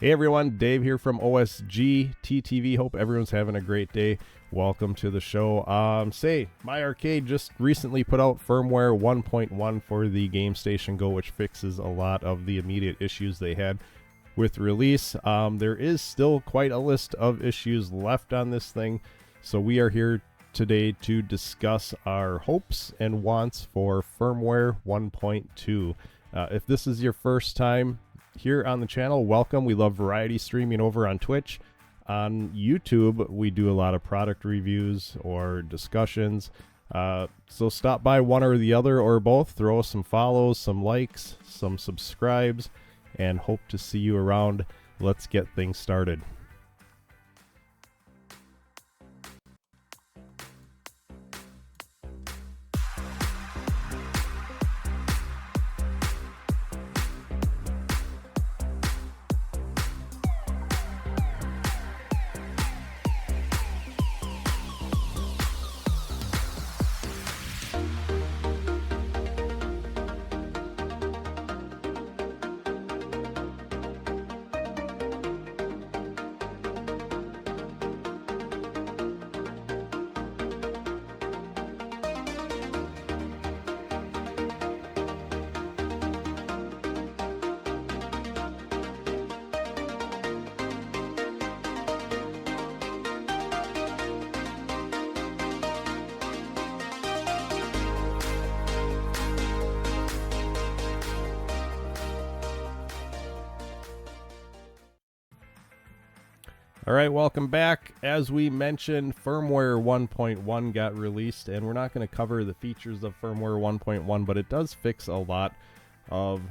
Hey everyone, Dave here from OSG TTV. Hope everyone's having a great day. Welcome to the show. MyArcade just recently put out firmware 1.1 for the Gamestation Go, which fixes a lot of the immediate issues they had with release. There is still quite a list of issues left on this thing, so we are here today to discuss our hopes and wants for firmware 1.2. If this is your first time here on the channel, welcome. We love variety streaming over on Twitch. On YouTube, we do a lot of product reviews or discussions. So stop by one or the other or both. Throw us some follows, some likes, some subscribes, and hope to see you around. Let's get things started. All right, welcome back. As we mentioned, firmware 1.1 got released, and we're not going to cover the features of firmware 1.1, but it does fix a lot of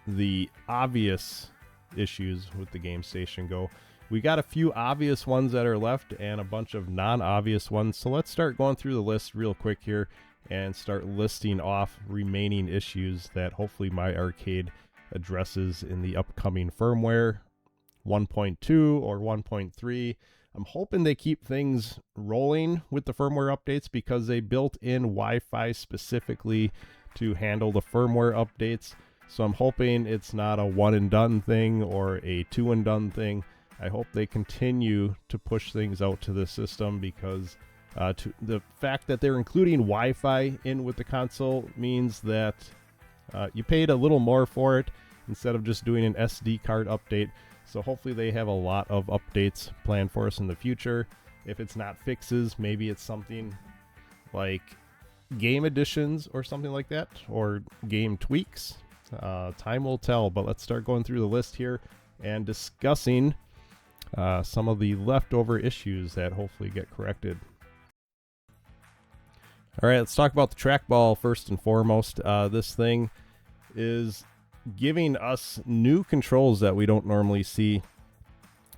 the obvious issues with the Gamestation Go. We got a few obvious ones that are left and a bunch of non-obvious ones, so let's start going through the list real quick here and start listing off remaining issues that hopefully MyArcade addresses in the upcoming firmware 1.2 or 1.3. I'm hoping they keep things rolling with the firmware updates because they built in Wi-Fi specifically to handle the firmware updates. So I'm hoping it's not a one and done thing or a two and done thing. I hope they continue to push things out to the system because the fact that they're including Wi-Fi in with the console means that you paid a little more for it instead of just doing an SD card update. So hopefully they have a lot of updates planned for us in the future. If it's not fixes, maybe it's something like game additions or something like that, or game tweaks. Time will tell, but let's start going through the list here and discussing some of the leftover issues that hopefully get corrected. All right, let's talk about the trackball first and foremost. This thing is giving us new controls that we don't normally see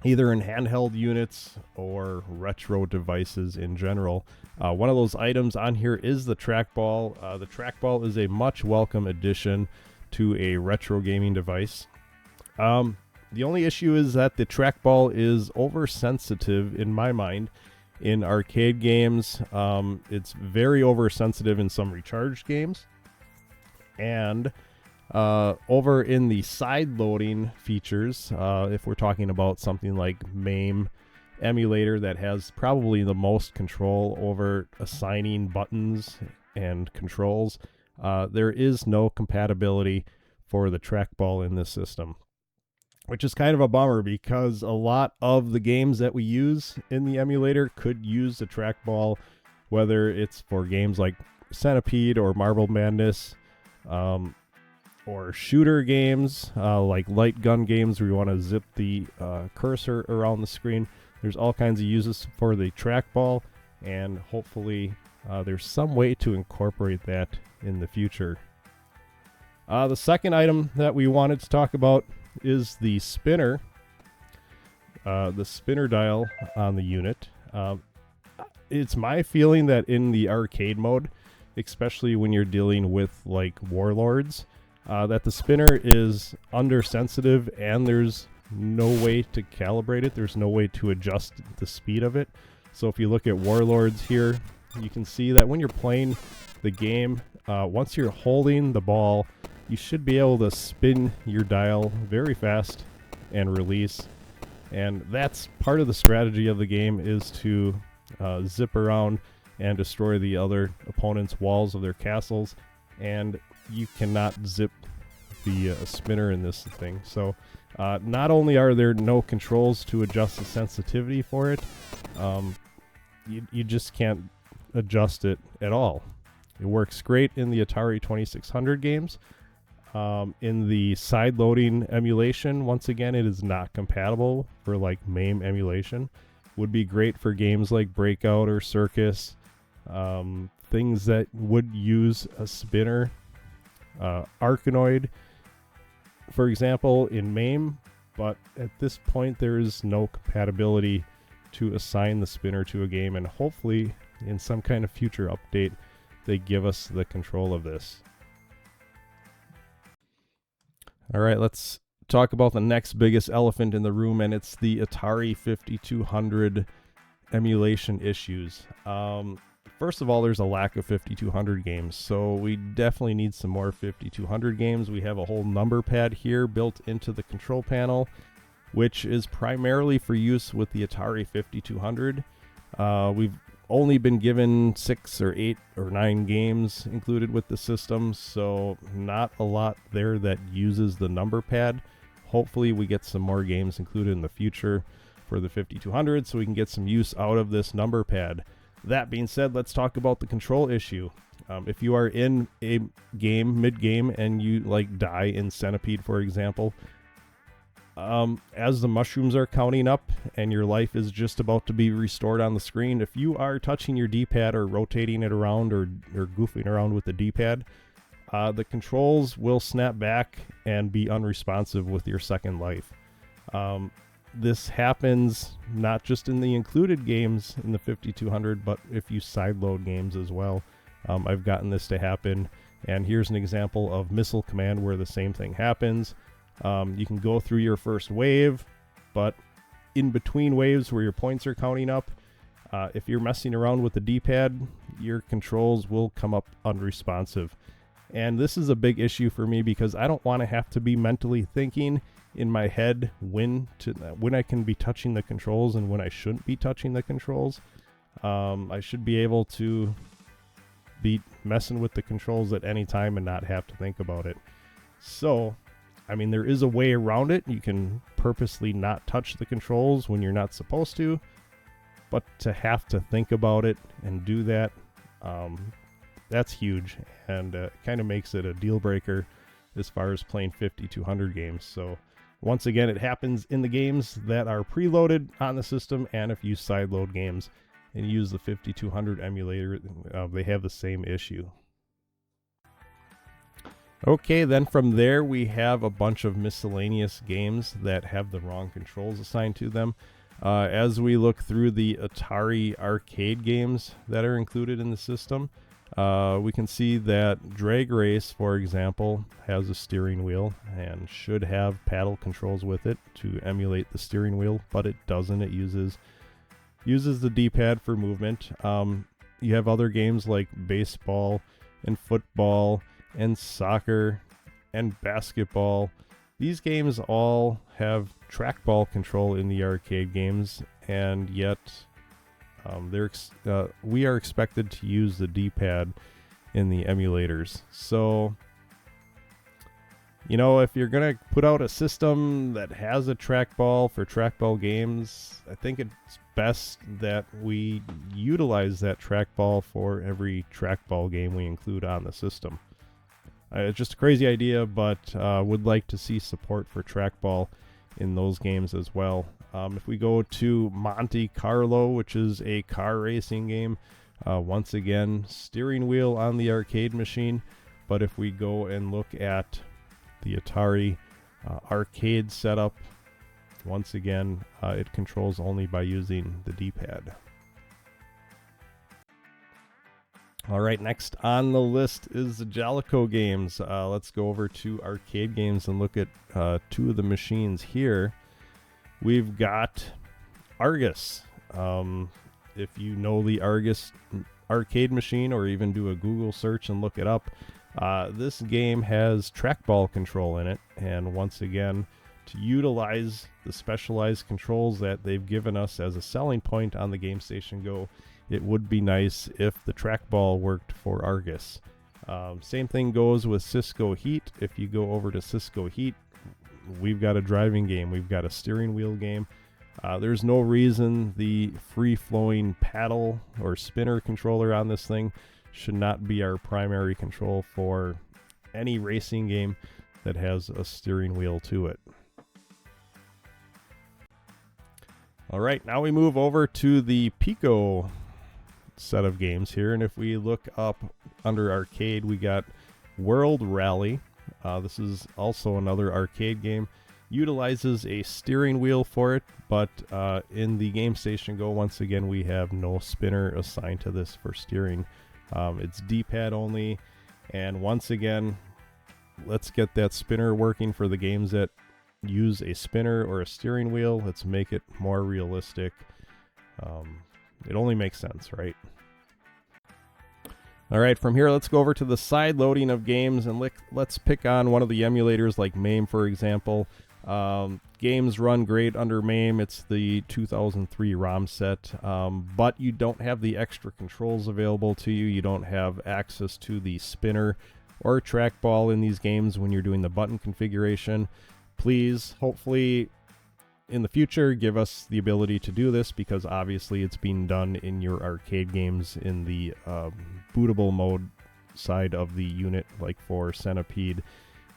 either in handheld units or retro devices in general. One of those items on here is the trackball. The trackball is a much welcome addition to a retro gaming device. The only issue is that the trackball is oversensitive in my mind in arcade games. It's very oversensitive in some recharged games, and over in the side loading features, if we're talking about something like MAME emulator that has probably the most control over assigning buttons and controls, there is no compatibility for the trackball in this system, which is kind of a bummer because a lot of the games that we use in the emulator could use the trackball, whether it's for games like Centipede or Marble Madness, or shooter games like light gun games where you want to zip the cursor around the screen. There's all kinds of uses for the trackball, and hopefully there's some way to incorporate that in the future. The second item that we wanted to talk about is the spinner dial on the unit. It's my feeling that in the arcade mode, especially when you're dealing with like warlords, that the spinner is undersensitive and there's no way to calibrate it. There's no way to adjust the speed of it. So if you look at Warlords here, you can see that when you're playing the game, once you're holding the ball, you should be able to spin your dial very fast and release And that's part of the strategy of the game, is to zip around and destroy the other opponent's walls of their castles, and you cannot zip the spinner in this thing. So not only are there no controls to adjust the sensitivity for it, you just can't adjust it at all. It works great in the Atari 2600 games. In the side-loading emulation, once again, it is not compatible for like MAME emulation. Would be great for games like Breakout or Circus, things that would use a spinner. Arkanoid, for example, in MAME, but at this point there is no compatibility to assign the spinner to a game, and hopefully in some kind of future update they give us the control of this. Alright, let's talk about the next biggest elephant in the room, and it's the Atari 5200 emulation issues. First of all, there's a lack of 5200 games, so we definitely need some more 5200 games. We have a whole number pad here built into the control panel, which is primarily for use with the Atari 5200. We've only been given 6 or 8 or 9 games included with the system, so not a lot there that uses the number pad. Hopefully we get some more games included in the future for the 5200 so we can get some use out of this number pad. That being said, let's talk about the control issue. If you are in a game, mid-game, and you like die in Centipede, for example, as the mushrooms are counting up and your life is just about to be restored on the screen, if you are touching your D-pad or rotating it around or goofing around with the D-pad, the controls will snap back and be unresponsive with your second life. This happens not just in the included games in the 5200, but if you sideload games as well. I've gotten this to happen, and here's an example of Missile Command where the same thing happens. You can go through your first wave, but in between waves where your points are counting up, if you're messing around with the D-pad, your controls will come up unresponsive. And this is a big issue for me because I don't want to have to be mentally thinking in my head when I can be touching the controls and when I shouldn't be touching the controls. I should be able to be messing with the controls at any time and not have to think about it. So, I mean, there is a way around it. You can purposely not touch the controls when you're not supposed to, but to have to think about it and do that, that's huge, and kind of makes it a deal breaker as far as playing 5200 games. So once again, it happens in the games that are preloaded on the system, and if you sideload games and use the 5200 emulator, they have the same issue. Okay, then from there we have a bunch of miscellaneous games that have the wrong controls assigned to them. As we look through the Atari arcade games that are included in the system, we can see that Drag Race, for example, has a steering wheel and should have paddle controls with it to emulate the steering wheel, but it doesn't. It uses the D-pad for movement. You have other games like baseball and football and soccer and basketball. These games all have trackball control in the arcade games, and yet we are expected to use the D-pad in the emulators. So, you know, if you're going to put out a system that has a trackball for trackball games, I think it's best that we utilize that trackball for every trackball game we include on the system. It's just a crazy idea, but would like to see support for trackball in those games as well. If we go to Monte Carlo, which is a car racing game, once again, steering wheel on the arcade machine. But if we go and look at the Atari arcade setup, once again, it controls only by using the D-pad. All right, next on the list is the Jalico games. Let's go over to arcade games and look at two of the machines here. We've got Argus. If you know the Argus arcade machine, or even do a Google search and look it up, this game has trackball control in it. And once again, to utilize the specialized controls that they've given us as a selling point on the GameStation Go, it would be nice if the trackball worked for Argus. Same thing goes with Cisco Heat. If you go over to Cisco Heat, we've got a driving game, we've got a steering wheel game. There's no reason the free-flowing paddle or spinner controller on this thing should not be our primary control for any racing game that has a steering wheel to it. All right, now we move over to the Pico set of games here, and if we look up under arcade, we got World Rally. This is also another arcade game. Utilizes a steering wheel for it, but in the GameStation Go, once again, we have no spinner assigned to this for steering. It's D-pad only, and once again, let's get that spinner working for the games that use a spinner or a steering wheel. Let's make it more realistic. It only makes sense, right? All right, from here, let's go over to the side loading of games, and let's pick on one of the emulators like MAME, for example. Games run great under MAME. It's the 2003 ROM set, but you don't have the extra controls available to you. You don't have access to the spinner or trackball in these games when you're doing the button configuration. Please, hopefully, in the future, give us the ability to do this, because obviously it's being done in your arcade games in the bootable mode side of the unit, like for Centipede,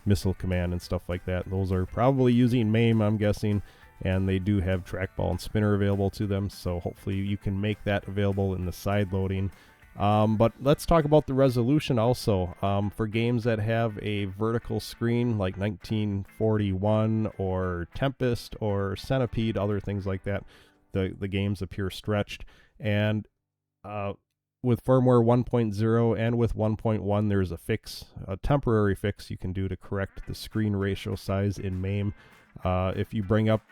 Missile Command, and stuff like that. Those are probably using MAME, I'm guessing, and they do have trackball and spinner available to them, so hopefully you can make that available in the side loading. But let's talk about the resolution also. For games that have a vertical screen like 1941 or Tempest or Centipede, other things like that, the games appear stretched. And with firmware 1.0 and with 1.1, there's a temporary fix you can do to correct the screen ratio size in MAME. If you bring up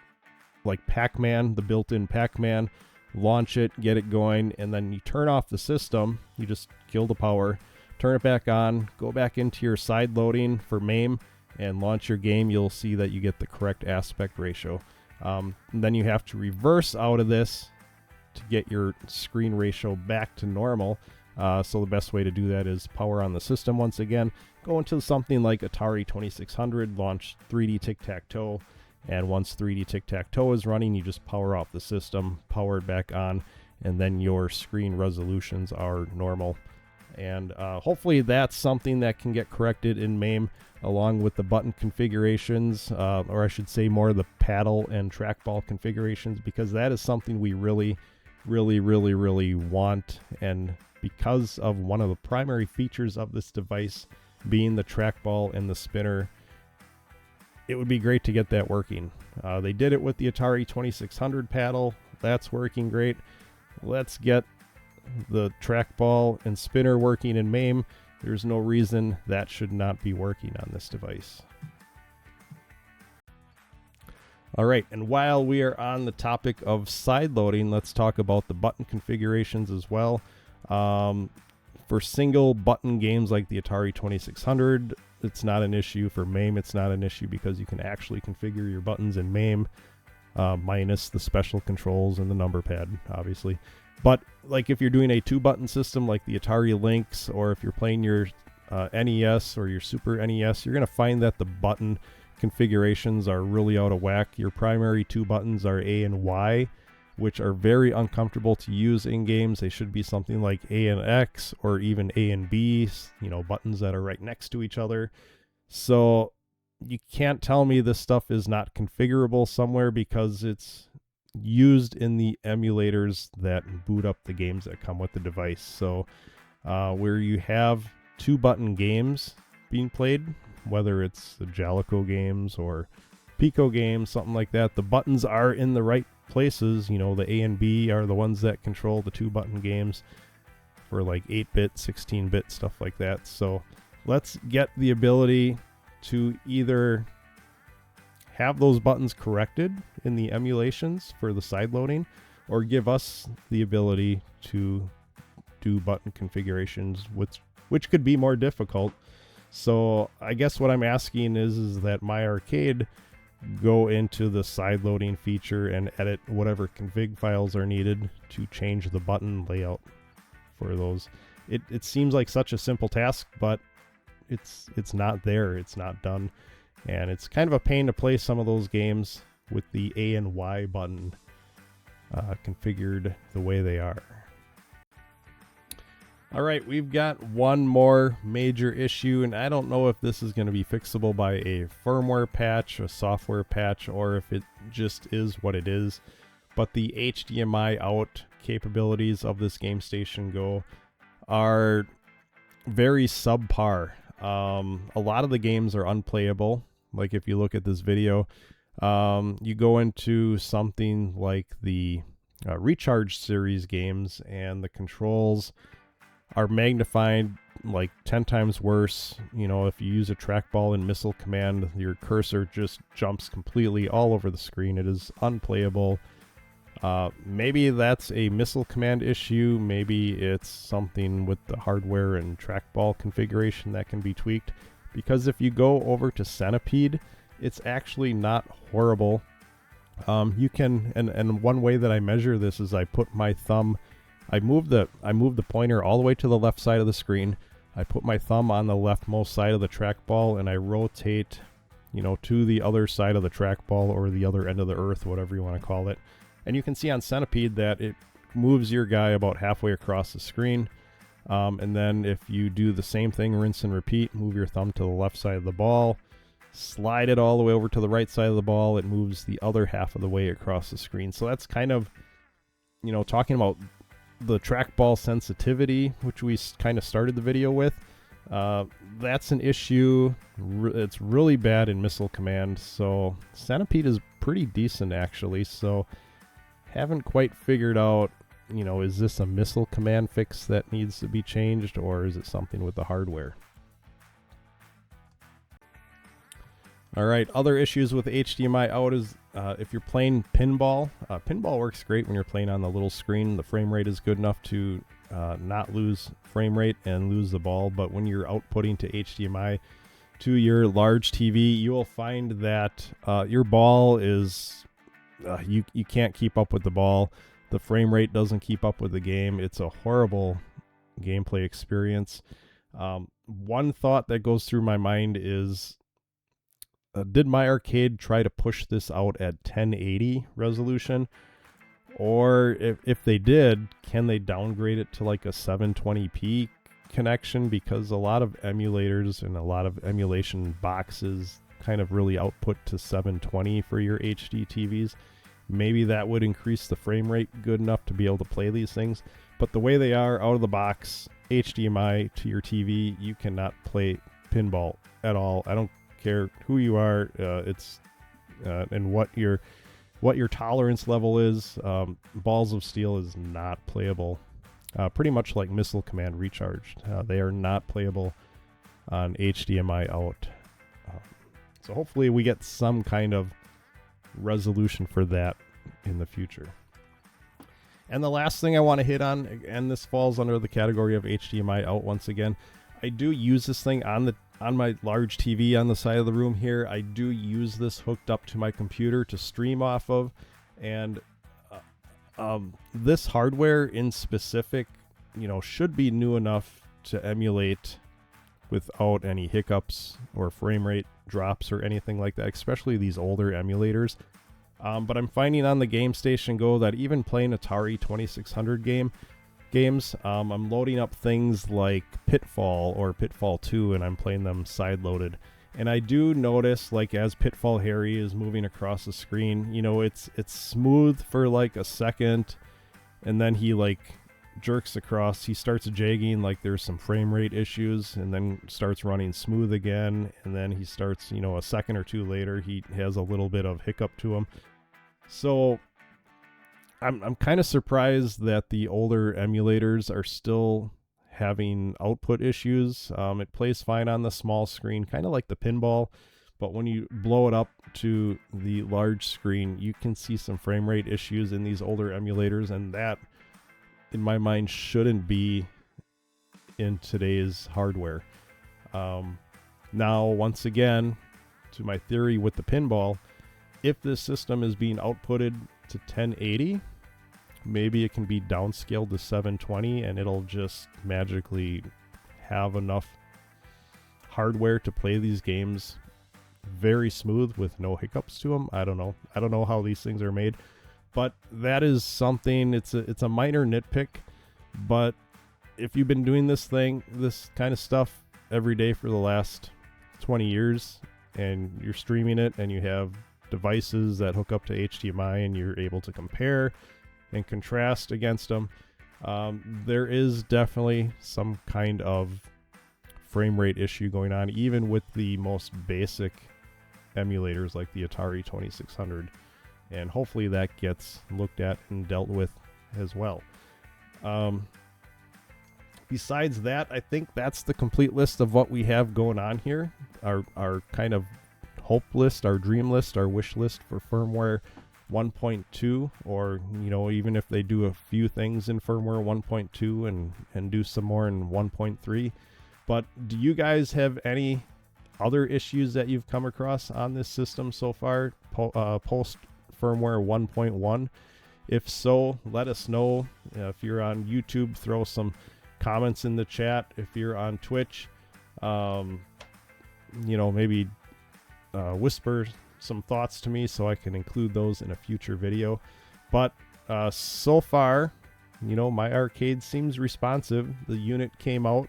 like Pac-Man, the built-in Pac-Man, launch it, get it going, and then you turn off the system. You just kill the power, turn it back on, go back into your side loading for MAME, and launch your game. You'll see that you get the correct aspect ratio. Then you have to reverse out of this to get your screen ratio back to normal. So the best way to do that is power on the system once again, go into something like Atari 2600, launch 3D Tic-Tac-Toe, and once 3D Tic-Tac-Toe is running, you just power off the system, power it back on, and then your screen resolutions are normal. And hopefully that's something that can get corrected in MAME, along with the button configurations, or I should say more the paddle and trackball configurations, because that is something we really want. And because of one of the primary features of this device being the trackball and the spinner, it would be great to get that working. They did it with the Atari 2600 paddle. That's working great. Let's get the trackball and spinner working in MAME. There's no reason that should not be working on this device. All right, and while we are on the topic of side loading, let's talk about the button configurations as well. For single button games like the Atari 2600, it's not an issue. For MAME, it's not an issue because you can actually configure your buttons in MAME, minus the special controls and the number pad, obviously. But like if you're doing a 2-button system like the Atari Lynx, or if you're playing your NES or your Super NES, you're going to find that the button configurations are really out of whack. Your primary 2 buttons are A and Y, which are very uncomfortable to use in games. They should be something like A and X, or even A and B, buttons that are right next to each other. So you can't tell me this stuff is not configurable somewhere, because it's used in the emulators that boot up the games that come with the device. So where you have 2-button games being played, whether it's the Jalico games or Pico games, something like that, the buttons are in the right places. The A and B are the ones that control the 2-button games for like 8-bit, 16-bit, stuff like that. So let's get the ability to either have those buttons corrected in the emulations for the side loading, or give us the ability to do button configurations, which could be more difficult. So I guess what I'm asking is that MyArcade go into the side loading feature and edit whatever config files are needed to change the button layout for those. It seems like such a simple task, but it's not there. It's not done. And it's kind of a pain to play some of those games with the A and Y button configured the way they are. All right, we've got one more major issue, and I don't know if this is going to be fixable by a firmware patch, a software patch, or if it just is what it is. But the HDMI out capabilities of this GameStation Go are very subpar. A lot of the games are unplayable. Like if you look at this video, you go into something like the Recharge series games, and the controls are magnified like 10 times worse. You know, if you use a trackball in Missile Command, your cursor just jumps completely all over the screen. It is unplayable. Maybe that's a Missile Command issue. Maybe it's something with the hardware and trackball configuration that can be tweaked. Because if you go over to Centipede, it's actually not horrible. You can, and one way that I measure this is I put my thumb, I move the pointer all the way to the left side of the screen. I put my thumb on the leftmost side of the trackball, and I rotate, you know, to the other side of the trackball, or the other end of the earth, whatever you want to call it. And you can see on Centipede that it moves your guy about halfway across the screen. And then if you do the same thing, rinse and repeat, move your thumb to the left side of the ball, slide it all the way over to the right side of the ball, it moves the other half of the way across the screen. So that's kind of, you know, talking about the trackball sensitivity, which we kind of started the video with. That's an issue. It's really bad in Missile Command. So Centipede is pretty decent, actually. So haven't quite figured out, you know, is this a Missile Command fix that needs to be changed, or is it something with the hardware? All right, other issues with HDMI out is if you're playing pinball. Pinball works great when you're playing on the little screen. The frame rate is good enough to not lose frame rate and lose the ball. But when you're outputting to HDMI to your large TV, you will find that your ball is, you can't keep up with the ball. The frame rate doesn't keep up with the game. It's a horrible gameplay experience. One thought that goes through my mind is, did MyArcade try to push this out at 1080 resolution? Or if they did, can they downgrade it to like a 720p connection? Because a lot of emulators and a lot of emulation boxes kind of really output to 720 for your HD TVs. Maybe that would increase the frame rate good enough to be able to play these things. But the way they are out of the box, HDMI to your TV, you cannot play pinball at all. I don't care who you are, and what your tolerance level is. Balls of Steel is not playable. Pretty much like Missile Command Recharged. They are not playable on HDMI out. So hopefully we get some kind of resolution for that in the future. And the last thing I want to hit on, and this falls under the category of HDMI out once again, I do use this thing on my large TV on the side of the room here. I do use this hooked up to my computer to stream off of, and this hardware in specific, you know, should be new enough to emulate without any hiccups or frame rate drops or anything like that, especially these older emulators. But I'm finding on the GameStation Go that even playing Atari 2600 games, I'm loading up things like Pitfall or Pitfall 2, and I'm playing them side-loaded. And I do notice, like, as Pitfall Harry is moving across the screen, you know, it's smooth for like a second, and then he like jerks across, he starts jagging, like there's some frame rate issues, and then starts running smooth again, and then he starts, you know, a second or two later, he has a little bit of hiccup to him. So I'm kind of surprised that the older emulators are still having output issues. It plays fine on the small screen, kind of like the pinball, but when you blow it up to the large screen, you can see some frame rate issues in these older emulators, and that, in my mind, shouldn't be in today's hardware. Now, once again, to my theory with the pinball, if this system is being outputted to 1080, maybe it can be downscaled to 720 and it'll just magically have enough hardware to play these games very smooth with no hiccups to them. I don't know how these things are made, but that is something. It's a minor nitpick, but if you've been doing this kind of stuff every day for the last 20 years and you're streaming it and you have devices that hook up to HDMI and you're able to compare and contrast against them, there is definitely some kind of frame rate issue going on, even with the most basic emulators like the Atari 2600, and hopefully that gets looked at and dealt with as well. Besides that, I think that's the complete list of what we have going on here. Our kind of hope list, our dream list, our wish list for firmware 1.2, or even if they do a few things in firmware 1.2 and do some more in 1.3. But do you guys have any other issues that you've come across on this system so far, post firmware 1.1? If so, let us know. If you're on YouTube, throw some comments in the chat. If you're on Twitch, maybe whisper some thoughts to me so I can include those in a future video. But so far, MyArcade seems responsive. The unit came out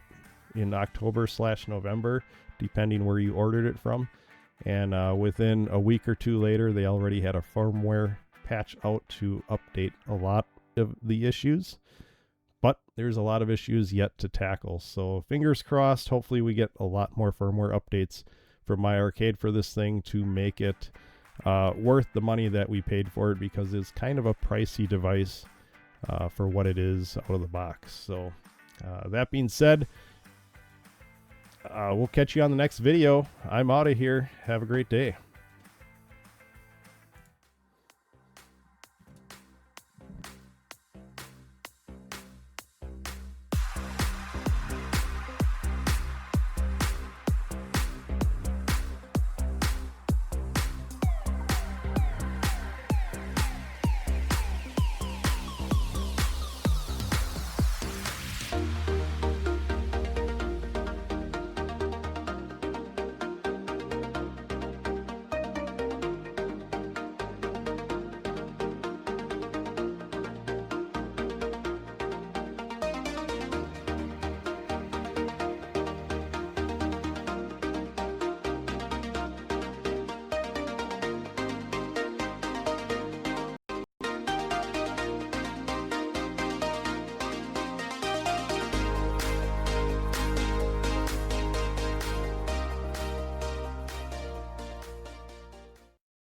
in October/November, depending where you ordered it from, and within a week or two later, they already had a firmware patch out to update a lot of the issues. But there's a lot of issues yet to tackle, so fingers crossed. Hopefully we get a lot more firmware updates from MyArcade for this thing to make it worth the money that we paid for it, because it's kind of a pricey device for what it is out of the box. So that being said, we'll catch you on the next video. I'm out of here. Have a great day.